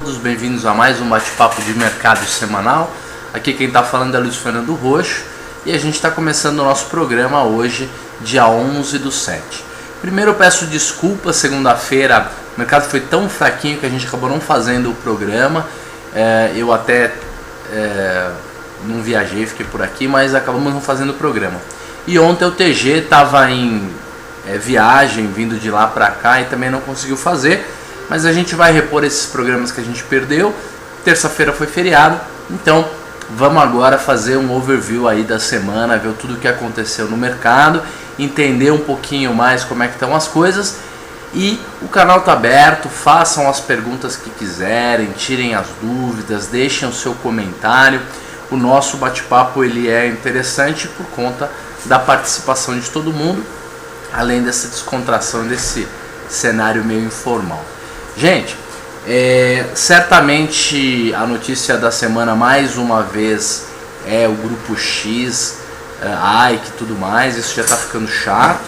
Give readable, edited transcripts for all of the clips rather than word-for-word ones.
todos, bem-vindos a mais um bate-papo de mercado semanal. Aqui quem está falando é Luiz Fernando Roxo e a gente está começando o nosso programa hoje, dia 11/7. Primeiro eu peço desculpas, segunda-feira o mercado foi tão fraquinho que a gente acabou não fazendo o programa. Eu até não viajei, fiquei por aqui, mas acabamos não fazendo o programa. E ontem o TG estava em viagem, vindo de lá para cá e também não conseguiu fazer. Mas a gente vai repor esses programas que a gente perdeu. Terça-feira foi feriado, então vamos agora fazer um overview aí da semana, ver tudo o que aconteceu no mercado, entender um pouquinho mais como é que estão as coisas. E o canal está aberto, façam as perguntas que quiserem, tirem as dúvidas, deixem o seu comentário. O nosso bate-papo ele é interessante por conta da participação de todo mundo, além dessa descontração, desse cenário meio informal. Gente, certamente a notícia da semana mais uma vez é o Grupo X, AIC e tudo mais. Isso já está ficando chato,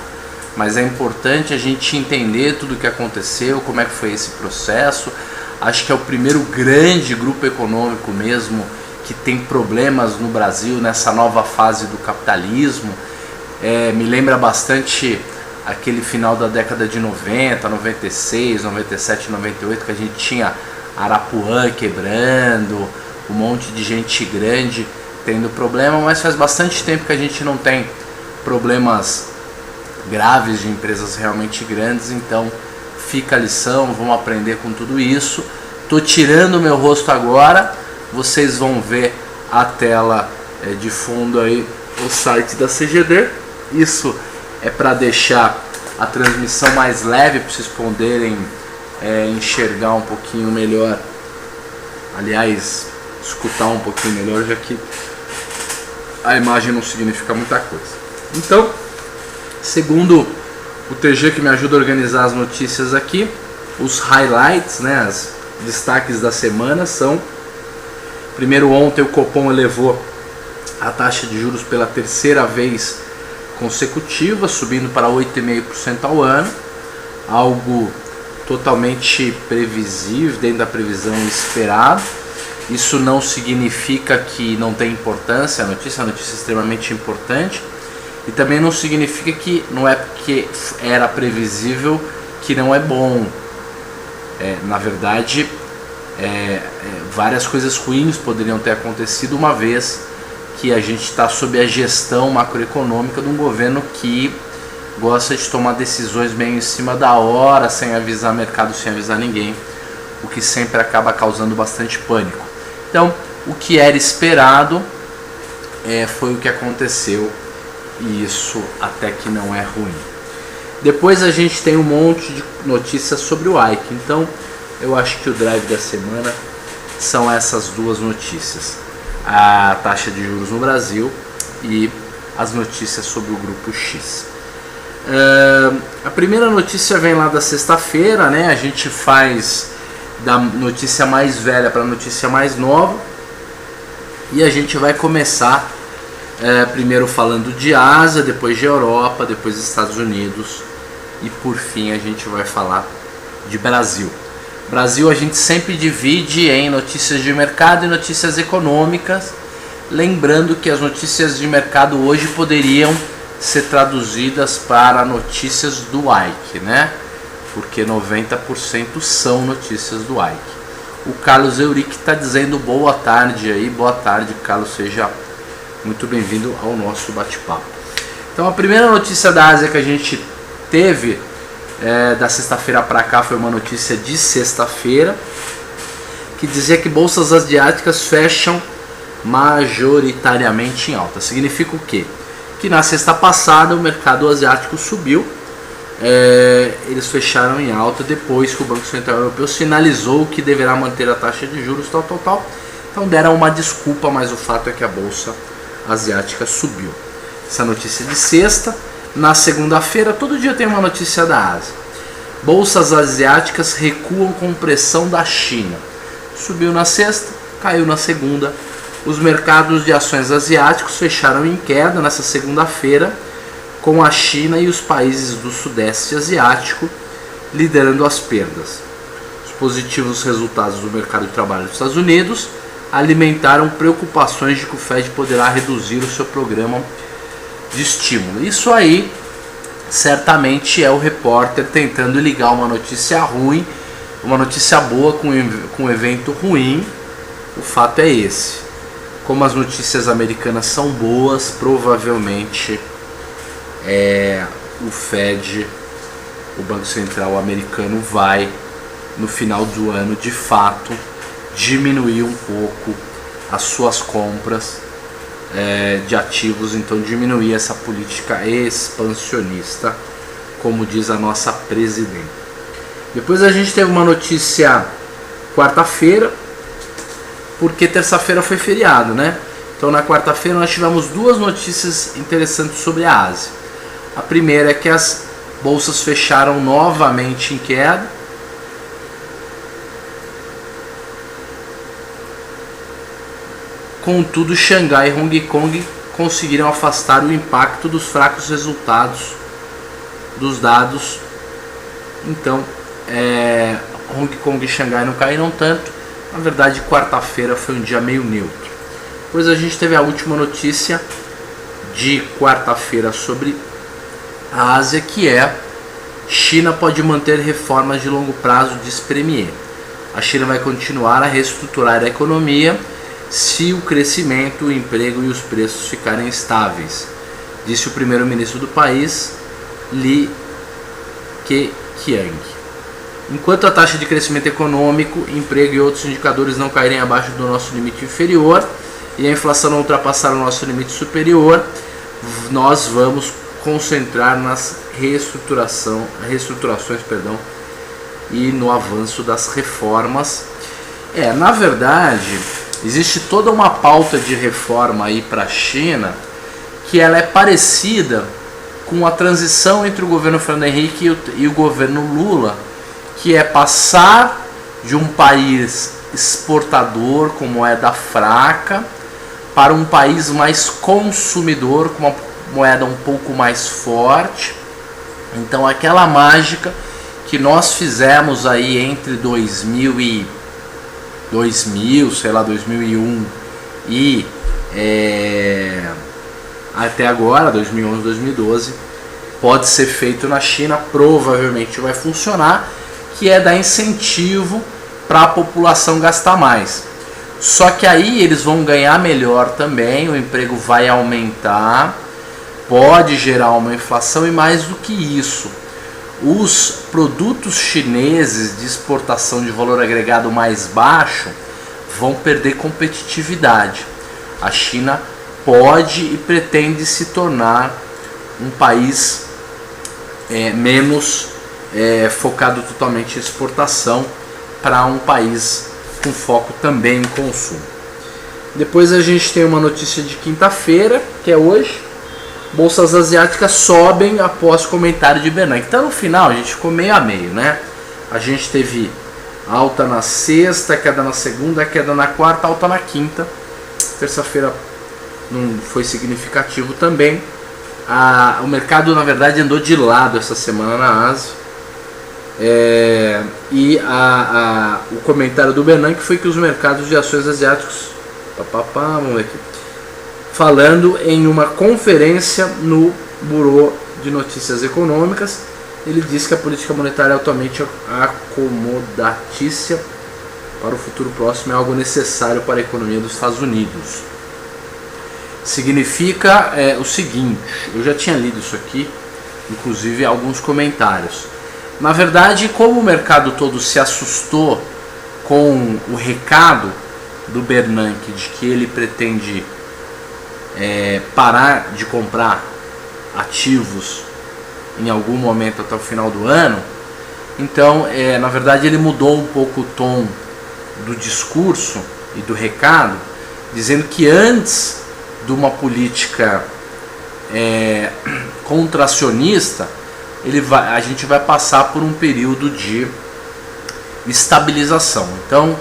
mas é importante a gente entender tudo o que aconteceu, como é que foi esse processo. Acho que é o primeiro grande grupo econômico mesmo que tem problemas no Brasil nessa nova fase do capitalismo. Me lembra bastante aquele final da década de 90, 96, 97, 98, que a gente tinha Arapuã quebrando, um monte de gente grande tendo problema, mas faz bastante tempo que a gente não tem problemas graves de empresas realmente grandes. Então fica a lição, vamos aprender com tudo isso. Tô tirando o meu rosto agora, vocês vão ver a tela de fundo aí, o site da CGD. Isso é para deixar a transmissão mais leve, para vocês poderem enxergar um pouquinho melhor, aliás, escutar um pouquinho melhor, já que a imagem não significa muita coisa. Então, segundo o TG que me ajuda a organizar as notícias aqui, os highlights, né, os destaques da semana são: primeiro, ontem o Copom elevou a taxa de juros pela terceira vez consecutiva, subindo para 8,5% ao ano, algo totalmente previsível, dentro da previsão esperada. Isso não significa que não tem importância a notícia é extremamente importante, e também não significa que não é porque era previsível que não é bom. Na verdade, várias coisas ruins poderiam ter acontecido, uma vez que a gente está sob a gestão macroeconômica de um governo que gosta de tomar decisões meio em cima da hora, sem avisar mercado, sem avisar ninguém, o que sempre acaba causando bastante pânico. Então, o que era esperado foi o que aconteceu, e isso até que não é ruim. Depois a gente tem um monte de notícias sobre o AIC, então eu acho que o drive da semana são essas duas notícias: a taxa de juros no Brasil e as notícias sobre o Grupo X. A primeira notícia vem lá da sexta-feira, né? A gente faz da notícia mais velha para a notícia mais nova, e a gente vai começar primeiro falando de Ásia, depois de Europa, depois dos Estados Unidos e por fim a gente vai falar de Brasil. Brasil a gente sempre divide em notícias de mercado e notícias econômicas, lembrando que as notícias de mercado hoje poderiam ser traduzidas para notícias do AIC, né? Porque 90% são notícias do AIC. O Carlos Euric está dizendo boa tarde aí, boa tarde, Carlos, seja muito bem-vindo ao nosso bate-papo. Então a primeira notícia da Ásia que a gente teve da sexta-feira para cá foi uma notícia de sexta-feira que dizia que bolsas asiáticas fecham majoritariamente em alta. Significa o quê? Que na sexta passada o mercado asiático subiu, eles fecharam em alta depois que o Banco Central Europeu sinalizou que deverá manter a taxa de juros tal. Então deram uma desculpa, mas o fato é que a bolsa asiática subiu. Essa notícia de sexta. Na segunda-feira, todo dia tem uma notícia da Ásia. Bolsas asiáticas recuam com pressão da China. Subiu na sexta, caiu na segunda. Os mercados de ações asiáticos fecharam em queda nessa segunda-feira, com a China e os países do Sudeste Asiático liderando as perdas. Os positivos resultados do mercado de trabalho dos Estados Unidos alimentaram preocupações de que o Fed poderá reduzir o seu programa de estímulo. Isso aí certamente é o repórter tentando ligar uma notícia ruim, uma notícia boa com um evento ruim. O fato é esse. Como as notícias americanas são boas, provavelmente o Fed, o Banco Central americano, vai no final do ano de fato diminuir um pouco as suas compras de ativos, então diminuir essa política expansionista, como diz a nossa presidente. Depois a gente teve uma notícia quarta-feira, porque terça-feira foi feriado, né? Então na quarta-feira nós tivemos duas notícias interessantes sobre a Ásia. A primeira é que as bolsas fecharam novamente em queda. Contudo, Xangai e Hong Kong conseguiram afastar o impacto dos fracos resultados dos dados. Então, Hong Kong e Xangai não caíram tanto. Na verdade, quarta-feira foi um dia meio neutro. Depois a gente teve a última notícia de quarta-feira sobre a Ásia, que é: China pode manter reformas de longo prazo, diz Premier. A China vai continuar a reestruturar a economia se o crescimento, o emprego e os preços ficarem estáveis, disse o primeiro-ministro do país, Li Keqiang. Enquanto a taxa de crescimento econômico, emprego e outros indicadores não caírem abaixo do nosso limite inferior e a inflação não ultrapassar o nosso limite superior, nós vamos concentrar nas reestruturações e no avanço das reformas. Na verdade, existe toda uma pauta de reforma aí para a China que ela é parecida com a transição entre o governo Fernando Henrique e o governo Lula, que é passar de um país exportador com moeda fraca para um país mais consumidor com uma moeda um pouco mais forte. Então aquela mágica que nós fizemos aí entre 2000, 2001 e até agora, 2011, 2012, pode ser feito na China, provavelmente vai funcionar, que é dar incentivo para a população gastar mais. Só que aí eles vão ganhar melhor também, o emprego vai aumentar, pode gerar uma inflação e mais do que isso, os produtos chineses de exportação de valor agregado mais baixo vão perder competitividade. A China pode e pretende se tornar um país menos focado totalmente em exportação para um país com foco também em consumo. Depois a gente tem uma notícia de quinta-feira, que é hoje. Bolsas asiáticas sobem após comentário de Bernanke. Então no final a gente ficou meio a meio, né? A gente teve alta na sexta, queda na segunda, queda na quarta, alta na quinta. Terça-feira não foi significativo também. O mercado na verdade andou de lado essa semana na Ásia. O comentário do Bernanke foi que os mercados de ações asiáticos, vamos ver aqui, falando em uma conferência no Bureau de Notícias Econômicas, ele disse que a política monetária altamente acomodatícia para o futuro próximo é algo necessário para a economia dos Estados Unidos. Significa o seguinte, eu já tinha lido isso aqui, inclusive alguns comentários. Na verdade, como o mercado todo se assustou com o recado do Bernanke de que ele pretende parar de comprar ativos em algum momento até o final do ano, então na verdade ele mudou um pouco o tom do discurso e do recado, dizendo que antes de uma política contracionista, a gente vai passar por um período de estabilização. Então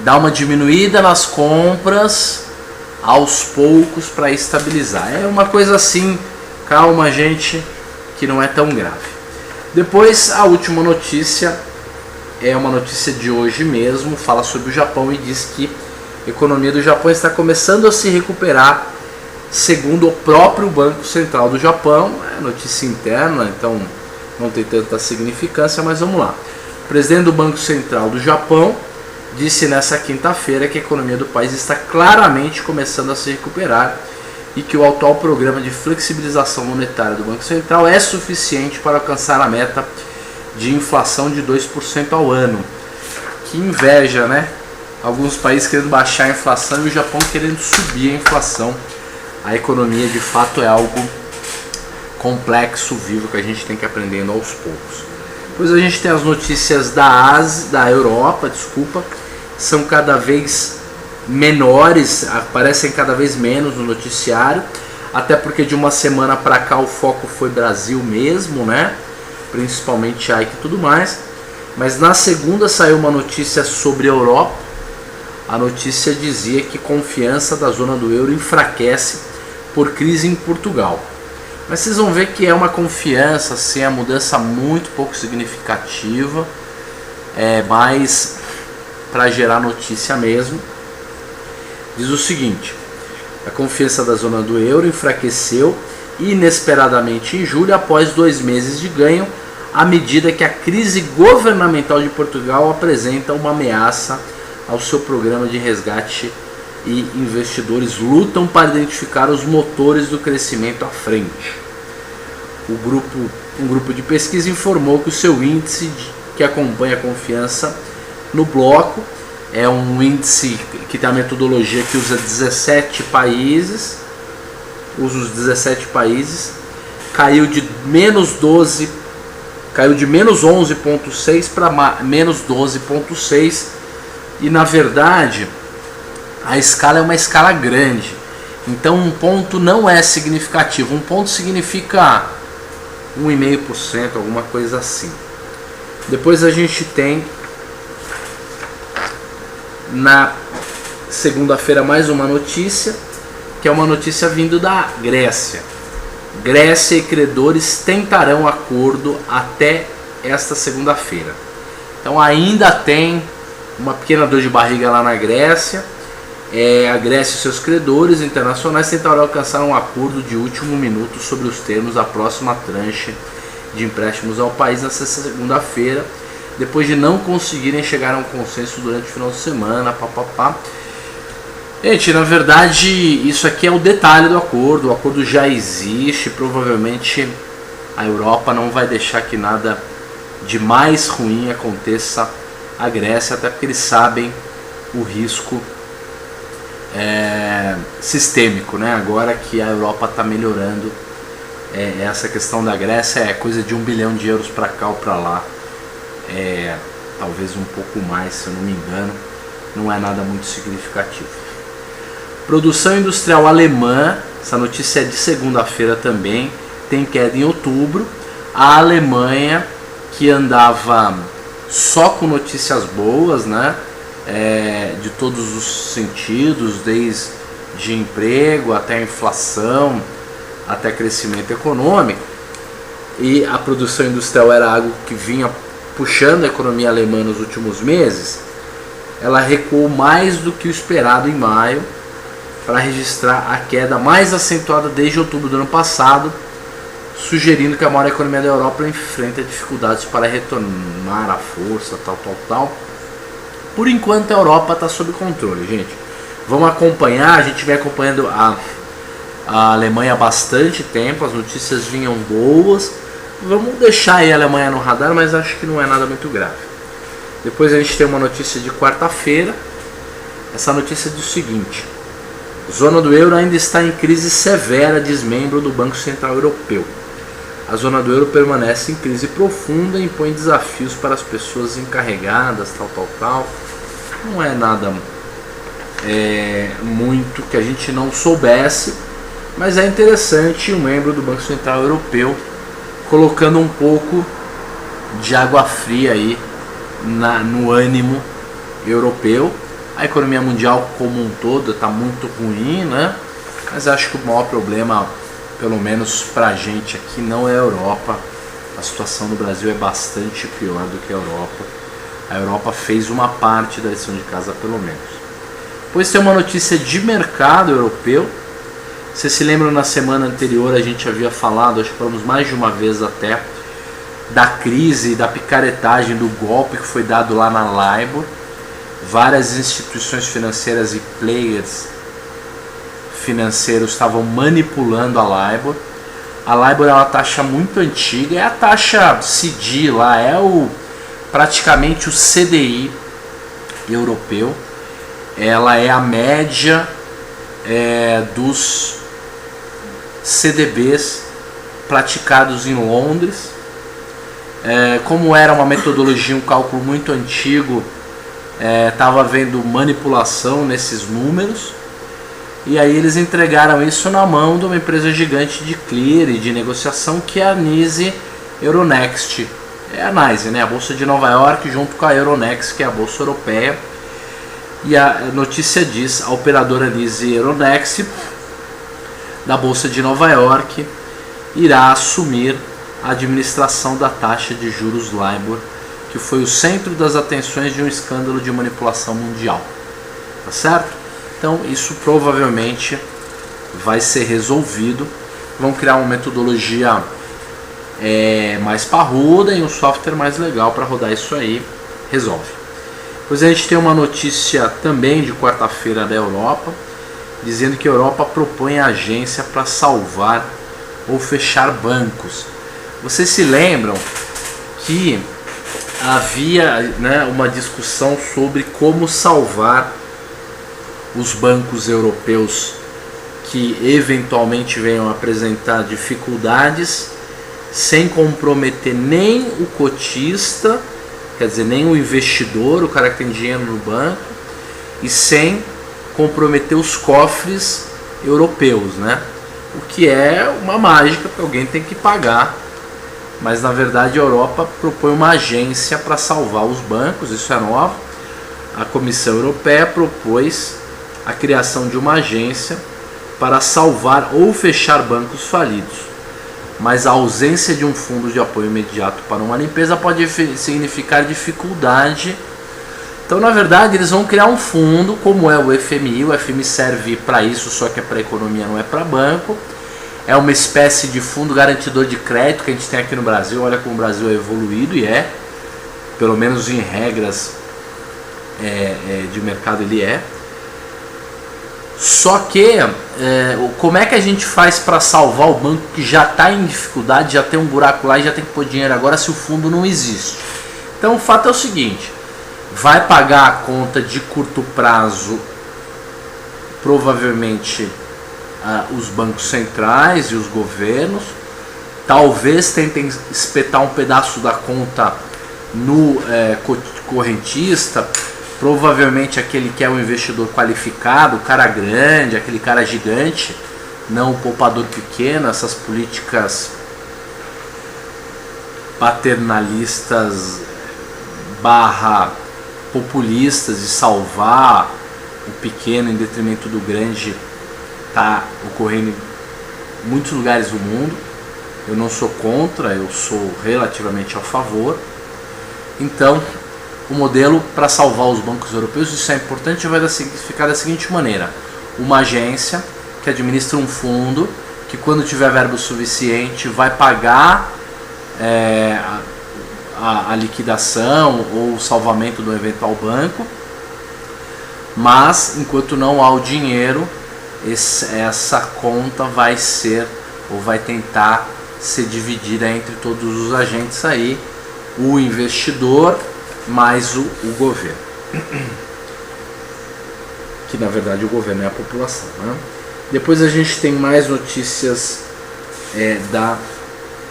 dá uma diminuída nas compras aos poucos para estabilizar. É uma coisa assim, calma gente, que não é tão grave. Depois a última notícia é uma notícia de hoje mesmo, fala sobre o Japão e diz que a economia do Japão está começando a se recuperar, segundo o próprio Banco Central do Japão. É notícia interna, então não tem tanta significância, mas vamos lá. O presidente do Banco Central do Japão disse nessa quinta-feira que a economia do país está claramente começando a se recuperar e que o atual programa de flexibilização monetária do Banco Central é suficiente para alcançar a meta de inflação de 2% ao ano. Que inveja, né? Alguns países querendo baixar a inflação e o Japão querendo subir a inflação. A economia de fato é algo complexo, vivo, que a gente tem que ir aprendendo aos poucos. Depois a gente tem as notícias da Ásia, da Europa, são cada vez menores, aparecem cada vez menos no noticiário, até porque de uma semana para cá o foco foi Brasil mesmo, né? Principalmente AIC e tudo mais. Mas na segunda saiu uma notícia sobre a Europa. A notícia dizia que confiança da zona do euro enfraquece por crise em Portugal. Mas vocês vão ver que é uma confiança, assim, a mudança muito pouco significativa, mais para gerar notícia mesmo. Diz o seguinte: a confiança da zona do euro enfraqueceu inesperadamente em julho após 2 meses de ganho, à medida que a crise governamental de Portugal apresenta uma ameaça ao seu programa de resgate e investidores lutam para identificar os motores do crescimento à frente. Um grupo de pesquisa informou que o seu índice que acompanha a confiança no bloco é um índice que tem a metodologia que usa 17 países, os 17 países, caiu de menos 11,6 para menos 12,6, e na verdade a escala é uma escala grande, então um ponto não é significativo, um ponto significa 1,5%, alguma coisa assim. Depois a gente tem na segunda-feira mais uma notícia, que é uma notícia vindo da Grécia. Grécia e credores tentarão acordo até esta segunda-feira. Então ainda tem uma pequena dor de barriga lá na Grécia. A Grécia e seus credores internacionais tentarão alcançar um acordo de último minuto sobre os termos da próxima tranche de empréstimos ao país nesta segunda-feira, depois de não conseguirem chegar a um consenso durante o final de semana. Gente, na verdade isso aqui é o detalhe do acordo. O acordo já existe, provavelmente a Europa não vai deixar que nada de mais ruim aconteça à Grécia, até porque eles sabem o risco sistêmico, né? Agora que a Europa está melhorando, essa questão da Grécia é coisa de 1 bilhão de euros para cá ou para lá, talvez um pouco mais, se eu não me engano, não é nada muito significativo. Produção industrial alemã, essa notícia é de segunda-feira também, tem queda em outubro. A Alemanha, que andava só com notícias boas, né? De todos os sentidos, desde emprego até inflação, até crescimento econômico, e a produção industrial era algo que vinha puxando a economia alemã nos últimos meses. Ela recuou mais do que o esperado em maio, para registrar a queda mais acentuada desde outubro do ano passado, sugerindo que a maior economia da Europa enfrenta dificuldades para retomar a força, tal. Por enquanto a Europa está sob controle, gente. Vamos acompanhar, a gente vem acompanhando a Alemanha há bastante tempo, as notícias vinham boas. Vamos deixar aí a Alemanha no radar, mas acho que não é nada muito grave. Depois a gente tem uma notícia de quarta-feira. Essa notícia diz o seguinte: zona do euro ainda está em crise severa, diz membro do Banco Central Europeu. A zona do euro permanece em crise profunda e impõe desafios para as pessoas encarregadas, tal. Não é nada muito que a gente não soubesse, mas é interessante um membro do Banco Central Europeu colocando um pouco de água fria aí no ânimo europeu. A economia mundial como um todo está muito ruim, né? Mas acho que o maior problema, pelo menos pra gente aqui, não é a Europa. A situação no Brasil é bastante pior do que a Europa. A Europa fez uma parte da lição de casa, pelo menos. Depois tem uma notícia de mercado europeu. Você se lembra, na semana anterior a gente havia falado, acho que falamos mais de uma vez até, da crise, da picaretagem, do golpe que foi dado lá na Libor. Várias instituições financeiras e players financeiros estavam manipulando a Libor. A Libor é uma taxa muito antiga, é a taxa CDI lá, é praticamente o CDI europeu. Ela é a média dos CDBs praticados em Londres. Como era uma metodologia, um cálculo muito antigo, estava havendo manipulação nesses números. E aí eles entregaram isso na mão de uma empresa gigante de clear e de negociação, que é a NYSE Euronext. É a NYSE, né? A Bolsa de Nova York junto com a Euronext, que é a Bolsa Europeia. E a notícia diz, a operadora NYSE Euronext da Bolsa de Nova York irá assumir a administração da taxa de juros Libor, que foi o centro das atenções de um escândalo de manipulação mundial. Tá certo? Então isso provavelmente vai ser resolvido. Vão criar uma metodologia mais parruda e um software mais legal para rodar isso aí. Resolve. Depois a gente tem uma notícia também de quarta-feira da Europa, dizendo que a Europa propõe a agência para salvar ou fechar bancos. Vocês se lembram que havia, né, uma discussão sobre como salvar os bancos europeus que eventualmente venham apresentar dificuldades sem comprometer nem o cotista, quer dizer, nem o investidor, o cara que tem dinheiro no banco, e sem comprometer os cofres europeus, né? O que é uma mágica, porque alguém tem que pagar. Mas na verdade a Europa propõe uma agência para salvar os bancos, isso é novo. A Comissão Europeia propôs a criação de uma agência para salvar ou fechar bancos falidos. Mas a ausência de um fundo de apoio imediato para uma limpeza pode significar dificuldade. Então, na verdade, eles vão criar um fundo, como é o FMI. O FMI serve para isso, só que é para a economia, não é para banco. É uma espécie de fundo garantidor de crédito que a gente tem aqui no Brasil. Olha como o Brasil é evoluído e pelo menos em regras de mercado ele é. Só que, como é que a gente faz para salvar o banco que já está em dificuldade, já tem um buraco lá e já tem que pôr dinheiro agora se o fundo não existe? Então o fato é o seguinte, vai pagar a conta de curto prazo, provavelmente os bancos centrais e os governos, talvez tentem espetar um pedaço da conta no correntista, provavelmente aquele que é um investidor qualificado, o cara grande, aquele cara gigante, não o poupador pequeno. Essas políticas paternalistas barra populistas de salvar o pequeno em detrimento do grande está ocorrendo em muitos lugares do mundo. Eu não sou contra, eu sou relativamente a favor. Então, o modelo para salvar os bancos europeus, isso é importante, vai ficar da seguinte maneira: uma agência que administra um fundo que, quando tiver verbo suficiente, vai pagar a liquidação ou o salvamento do eventual banco, mas enquanto não há o dinheiro, essa conta vai ser, ou vai tentar ser dividida entre todos os agentes aí, o investidor mais o governo, que na verdade o governo é a população, né? Depois a gente tem mais notícias da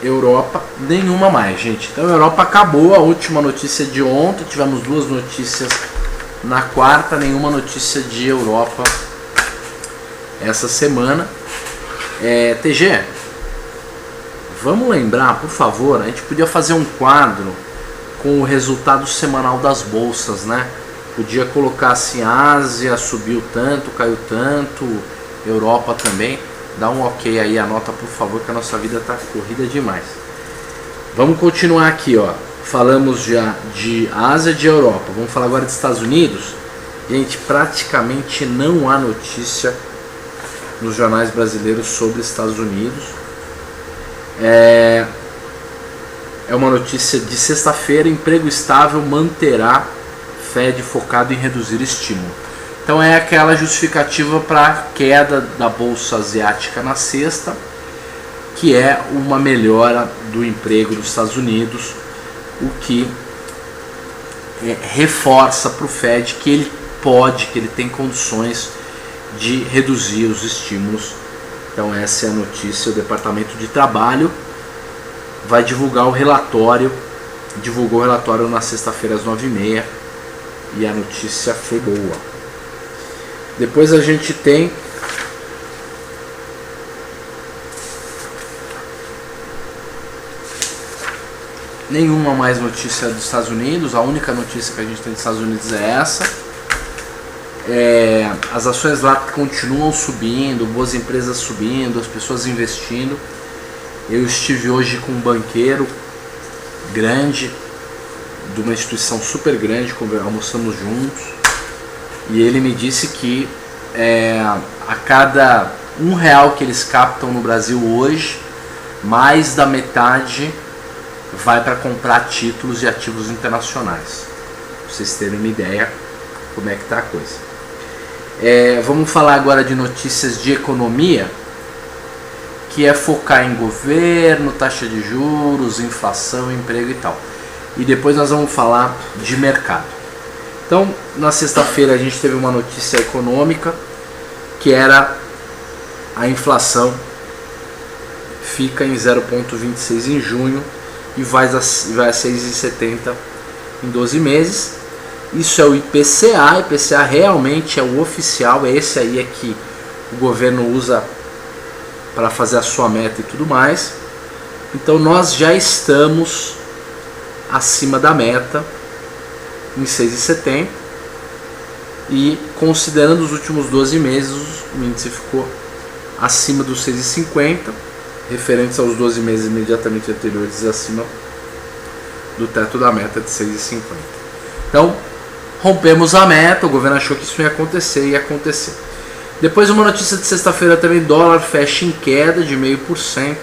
Europa, nenhuma mais, gente. Então a Europa acabou, a última notícia de ontem, tivemos 2 notícias na quarta, nenhuma notícia de Europa essa semana. TG, vamos lembrar, por favor, a gente podia fazer um quadro com o resultado semanal das bolsas, né? Podia colocar assim, Ásia subiu tanto, caiu tanto, Europa também. Dá um ok aí, anota por favor, que a nossa vida tá corrida demais. Vamos continuar aqui, ó. falamos já de Ásia e de Europa. Vamos falar agora dos Estados Unidos. Gente, praticamente não há notícia nos jornais brasileiros sobre Estados Unidos. É uma notícia de sexta-feira: emprego estável manterá Fed focado em reduzir estímulo. Então é aquela justificativa para a queda da bolsa asiática na sexta, que é uma melhora do emprego dos Estados Unidos, o que reforça para o Fed que ele pode, que ele tem condições de reduzir os estímulos. Então essa é a notícia. O Departamento de Trabalho vai divulgar o relatório, divulgou o relatório na sexta-feira às 9h30, e a notícia foi boa. Depois a gente tem nenhuma mais notícia dos Estados Unidos. A única notícia que a gente tem dos Estados Unidos é essa. As ações lá continuam subindo, boas empresas subindo, as pessoas investindo. Eu estive hoje com um banqueiro grande, de uma instituição super grande, almoçamos juntos, e ele me disse que a cada R$1 que eles captam no Brasil hoje, mais da metade vai para comprar títulos de ativos internacionais. Pra vocês terem uma ideia como é que está a coisa. Vamos falar agora de notícias de economia, que é focar em governo, taxa de juros, inflação, emprego e tal. E depois nós vamos falar de mercado. Então, na sexta-feira a gente teve uma notícia econômica, que era a inflação fica em 0,26 em junho e vai a 6,70 em 12 meses. Isso é o IPCA. IPCA realmente é o oficial, é esse aí que o governo usa para fazer a sua meta e tudo mais. Então nós já estamos acima da meta em 6,70, e considerando os últimos 12 meses o índice ficou acima dos 6,50, referentes aos 12 meses imediatamente anteriores, acima do teto da meta de 6,50. Então rompemos a meta, o governo achou que isso ia acontecer e aconteceu. Depois uma notícia de sexta-feira também: dólar fecha em queda de 0,5%.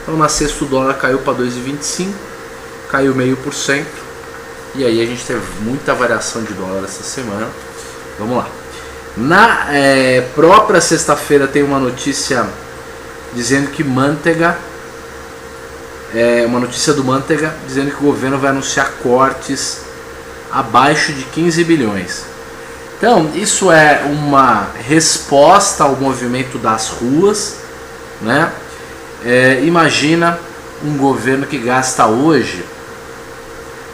Então na sexta o dólar caiu para 2,25, caiu 0,5%. E aí a gente teve muita variação de dólar essa semana. Vamos lá. Na própria sexta-feira tem uma notícia dizendo que Manteiga, uma notícia do Manteiga dizendo que o governo vai anunciar cortes abaixo de 15 bilhões. Então isso é uma resposta ao movimento das ruas, né? Imagina um governo que gasta hoje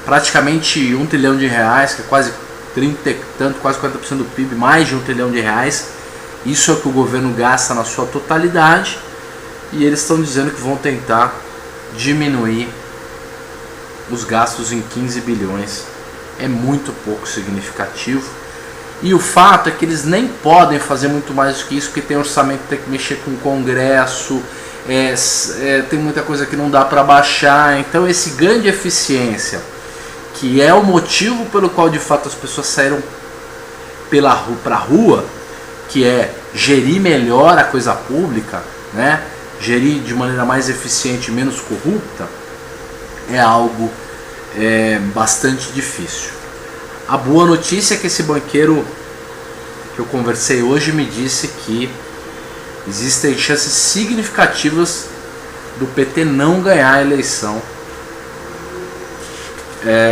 praticamente R$1 trilhão, que é quase 30 e tanto, quase 40% do PIB, mais de R$1 trilhão. Isso é o que o governo gasta na sua totalidade, e eles estão dizendo que vão tentar diminuir os gastos em 15 bilhões. É muito pouco significativo. E o fato é que eles nem podem fazer muito mais do que isso, porque tem orçamento, tem que mexer com o Congresso, tem muita coisa que não dá para baixar. Então esse ganho de eficiência, que é o motivo pelo qual de fato as pessoas saíram para a rua, que é gerir melhor a coisa pública, né? Gerir de maneira mais eficiente e menos corrupta, é algo bastante difícil. A boa notícia é que esse banqueiro que eu conversei hoje me disse que existem chances significativas do PT não ganhar a eleição.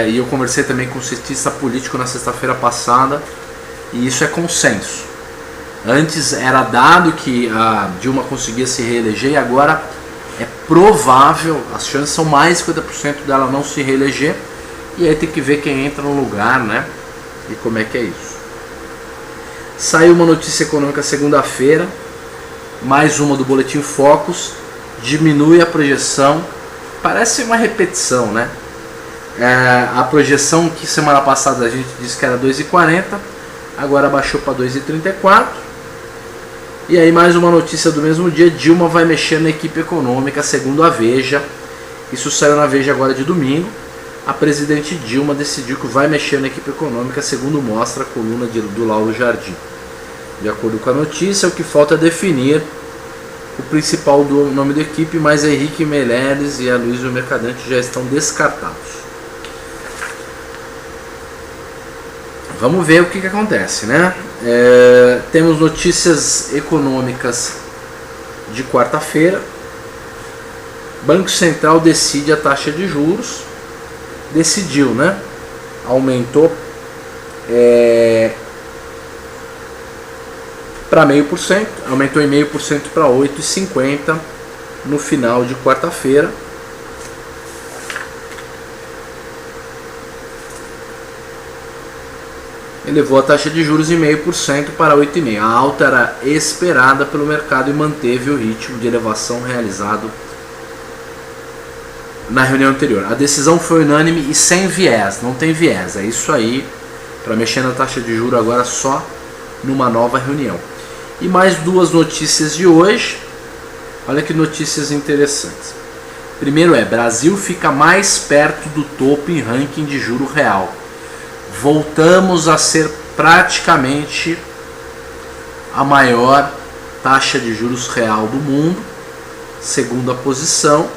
E eu conversei também com um cientista político na sexta-feira passada, e isso é consenso. Antes era dado que a Dilma conseguia se reeleger, e agora é provável, as chances são mais de 50% dela não se reeleger, e aí tem que ver quem entra no lugar, né? E como é que é isso. Saiu uma notícia econômica segunda-feira, mais uma do Boletim Focus, diminui a projeção, parece uma repetição, né? A projeção que semana passada a gente disse que era 2,40, agora baixou para 2,34. E aí mais uma notícia do mesmo dia: Dilma vai mexer na equipe econômica, segundo a Veja. Isso saiu na Veja agora de domingo. a presidente Dilma decidiu que vai mexer na equipe econômica, segundo mostra a coluna do Lauro Jardim. De acordo com a notícia, o que falta é definir o principal nome da equipe, mas Henrique Meirelles e Aloysio Mercadante já estão descartados. Vamos ver o que acontece, né? Temos notícias econômicas de quarta-feira. Banco Central decide a taxa de juros. Decidiu, né? Aumentou para 0,5%, aumentou em 0,5% para 8,50% no final de quarta-feira. Elevou a taxa de juros em 0,5% para 8,5%. A alta era esperada pelo mercado e manteve o ritmo de elevação realizado na reunião anterior. A decisão foi unânime e sem viés, não tem viés. É isso aí, para mexer na taxa de juros agora só numa nova reunião. E mais duas notícias de hoje. Olha que notícias interessantes. Primeiro Brasil fica mais perto do topo em ranking de juro real. Voltamos a ser praticamente a maior taxa de juros real do mundo, segunda posição.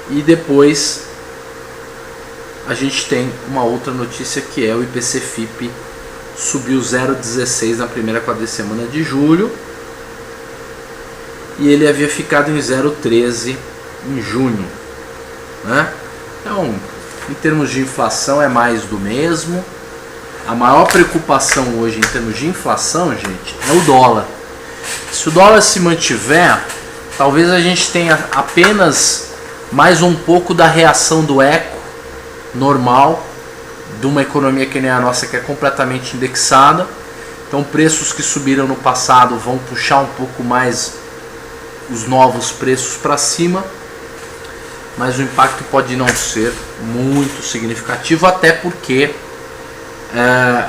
E depois a gente tem uma outra notícia que é o IPC-FIP subiu 0,16 na primeira quadricemana de julho e ele havia ficado em 0,13 em junho, né? Então, em termos de inflação é mais do mesmo. A maior preocupação hoje em termos de inflação, gente, é o dólar. Se o dólar se mantiver, talvez a gente tenha apenas mais um pouco da reação do eco normal de uma economia que nem a nossa, que é completamente indexada. Então preços que subiram no passado vão puxar um pouco mais os novos preços para cima, mas o impacto pode não ser muito significativo, até porque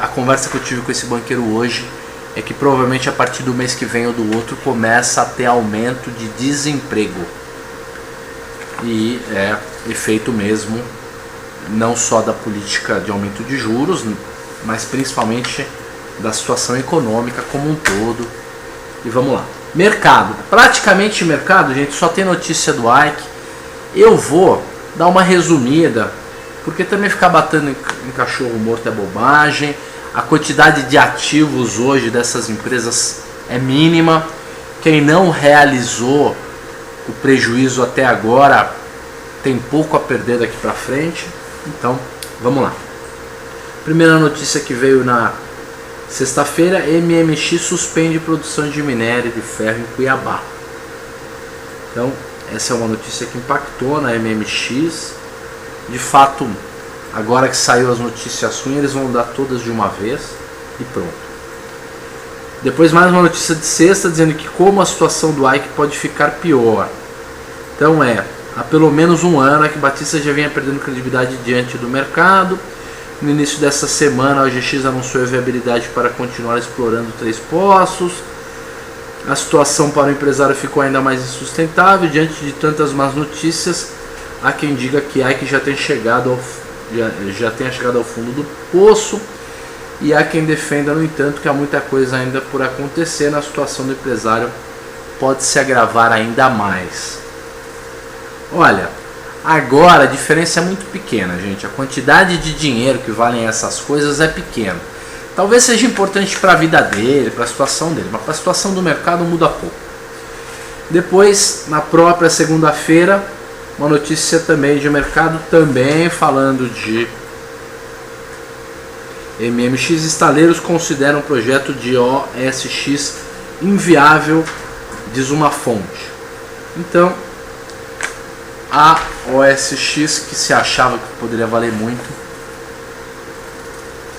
a conversa que eu tive com esse banqueiro hoje é que provavelmente a partir do mês que vem ou do outro começa a ter aumento de desemprego. E é efeito mesmo não só da política de aumento de juros, mas principalmente da situação econômica como um todo. E vamos lá. Mercado. Praticamente mercado, gente, só tem notícia do Ike. Eu vou dar uma resumida, porque também ficar batendo em cachorro morto é bobagem. A quantidade de ativos hoje dessas empresas é mínima. Quem não realizou o prejuízo até agora tem pouco a perder daqui para frente. Então, vamos lá. Primeira notícia que veio na sexta-feira: MMX suspende produção de minério de ferro em Cuiabá. Então, essa é uma notícia que impactou na MMX. De fato, agora que saiu as notícias ruins, eles vão dar todas de uma vez e pronto. Depois mais uma notícia de sexta dizendo que como a situação do Ike pode ficar pior. Então há pelo menos um ano que Batista já vinha perdendo credibilidade diante do mercado. No início dessa semana a OGX anunciou a viabilidade para continuar explorando 3 poços. A situação para o empresário ficou ainda mais insustentável diante de tantas más notícias. Há quem diga que Ike já tenha chegado ao fundo do poço, e há quem defenda, no entanto, que há muita coisa ainda por acontecer. Na situação do empresário pode se agravar ainda mais. Olha, agora a diferença é muito pequena, gente. A quantidade de dinheiro que valem essas coisas é pequena. Talvez seja importante para a vida dele, para a situação dele, mas para a situação do mercado muda pouco. Depois, na própria segunda-feira, uma notícia também de mercado, também falando de MMX. Estaleiros consideram o projeto de OSX inviável, diz uma fonte. Então, a OSX, que se achava que poderia valer muito.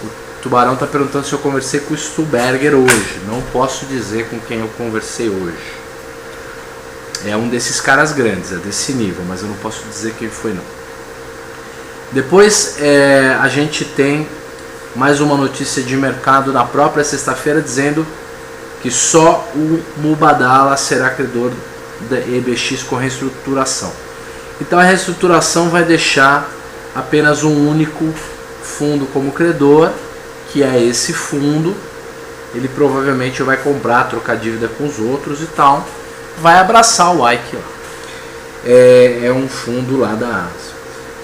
O Tubarão está perguntando se eu conversei com o Stuberger hoje. Não posso dizer com quem eu conversei hoje. É um desses caras grandes, é desse nível, mas eu não posso dizer quem foi não. Depois a gente tem mais uma notícia de mercado na própria sexta-feira dizendo que só o Mubadala será credor da EBX com reestruturação. Então a reestruturação vai deixar apenas um único fundo como credor, que é esse fundo. Ele provavelmente vai comprar, trocar dívida com os outros e tal, vai abraçar o Ike lá. É um fundo lá da Ásia.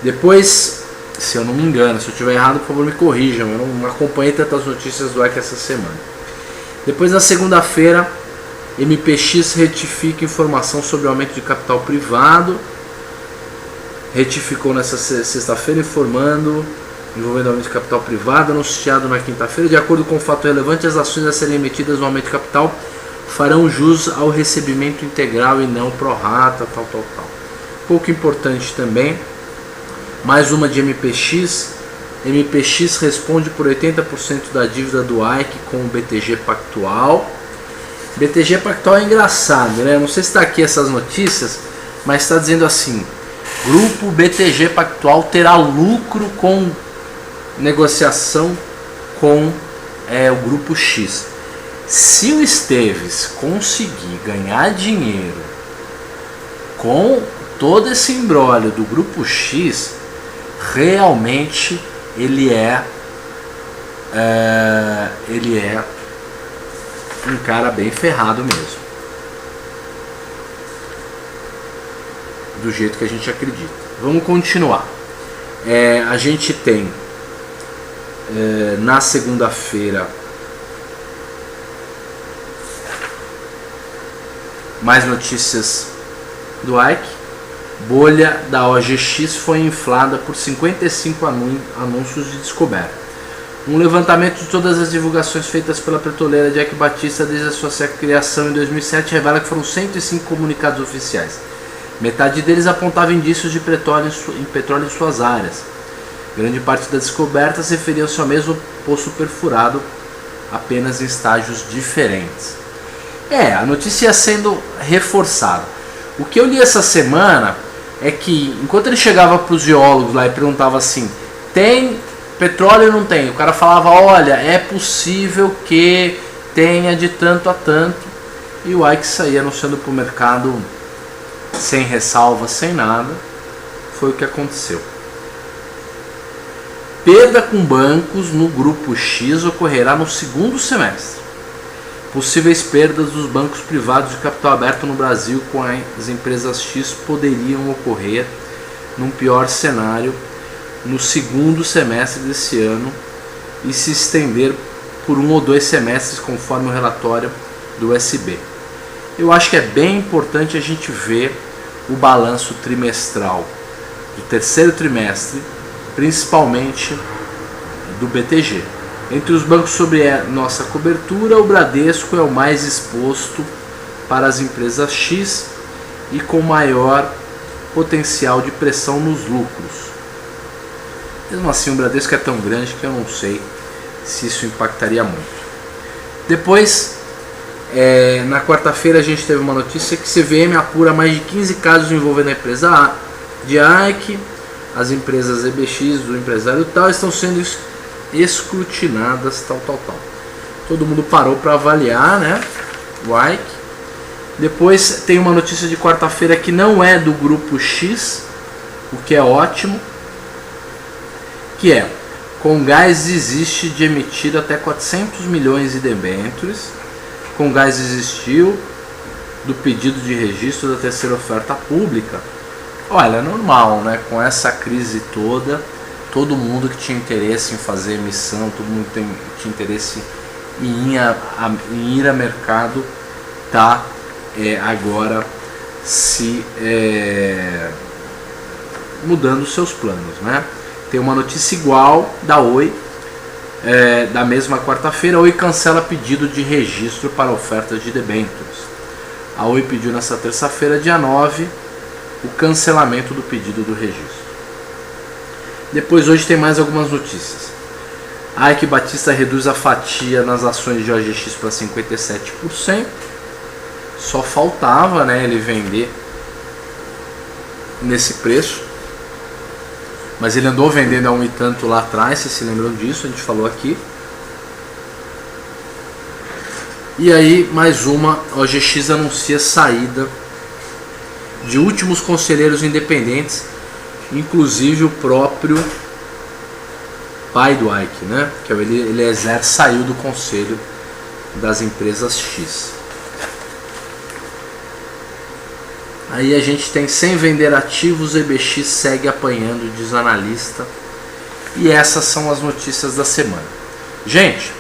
Depois, se eu não me engano, se eu estiver errado, por favor me corrijam, eu não acompanhei tantas notícias do Ike essa semana. Depois, na segunda-feira, MPX retifica informação sobre o aumento de capital privado. Retificou nessa sexta-feira informando envolvendo aumento de capital privado, anunciado na quinta-feira. De acordo com o fato relevante, as ações a serem emitidas no aumento de capital farão jus ao recebimento integral e não pro rata, tal. Pouco importante também, mais uma de MPX. MPX responde por 80% da dívida do Ike com o BTG Pactual. BTG Pactual é engraçado, né? Não sei se está aqui essas notícias, mas está dizendo assim: Grupo BTG Pactual terá lucro com negociação com o Grupo X. Se o Esteves conseguir ganhar dinheiro com todo esse imbróglio do Grupo X, realmente ele é um cara bem ferrado mesmo, do jeito que a gente acredita. Vamos continuar. A gente tem na segunda-feira mais notícias do Ike. Bolha da OGX foi inflada por 55 anúncios de descoberta. Um levantamento de todas as divulgações feitas pela petroleira Jack Batista desde a sua criação em 2007 revela que foram 105 comunicados oficiais. Metade deles apontava indícios de petróleo em suas áreas. Grande parte das descobertas referiam-se ao mesmo poço perfurado, apenas em estágios diferentes. A notícia ia sendo reforçada. O que eu li essa semana é que, enquanto ele chegava para os geólogos lá e perguntava assim: tem petróleo ou não tem? O cara falava: olha, é possível que tenha de tanto a tanto. E o Ike saía anunciando para o mercado sem ressalva, sem nada. Foi o que aconteceu. Perda com bancos no Grupo X ocorrerá no segundo semestre. Possíveis perdas dos bancos privados de capital aberto no Brasil com as empresas X poderiam ocorrer, num pior cenário, no segundo semestre desse ano e se estender por 1 ou 2 semestres, conforme o relatório do SB. Eu acho que é bem importante a gente ver o balanço trimestral do terceiro trimestre, principalmente do BTG. Entre os bancos sobre a nossa cobertura, o Bradesco é o mais exposto para as empresas X e com maior potencial de pressão nos lucros. Mesmo assim, o Bradesco é tão grande que eu não sei se isso impactaria muito. Depois, na quarta-feira, a gente teve uma notícia que CVM apura mais de 15 casos envolvendo a empresa de Ike. As empresas EBX do empresário tal estão sendo escrutinadas, tal. Todo mundo parou para avaliar, né, o Ike. Depois tem uma notícia de quarta-feira que não é do Grupo X, o que é ótimo, que é: Comgás desiste de emitir até 400 milhões de debêntures. Comgás desistiu do pedido de registro da terceira oferta pública. Olha, é normal, né? Com essa crise toda, todo mundo que tinha interesse em fazer emissão, todo mundo que tinha interesse em ir a mercado, está agora se mudando seus planos, né? Tem uma notícia igual da Oi, da mesma quarta-feira. A Oi cancela pedido de registro para ofertas de debêntures. A Oi pediu nessa terça-feira, dia 9, o cancelamento do pedido do registro. Depois, hoje tem mais algumas notícias. Ike Batista reduz a fatia nas ações de OGX para 57%. Só faltava, né, ele vender nesse preço. Mas ele andou vendendo a 1 e tanto lá atrás, vocês se lembram disso, a gente falou aqui. E aí, mais uma, a OGX anuncia saída de últimos conselheiros independentes inclusive o próprio pai do Ike, né? Que é o Eliezer, saiu do conselho das empresas X. Aí a gente tem: sem vender ativos, EBX segue apanhando, diz analista. E essas são as notícias da semana. Gente,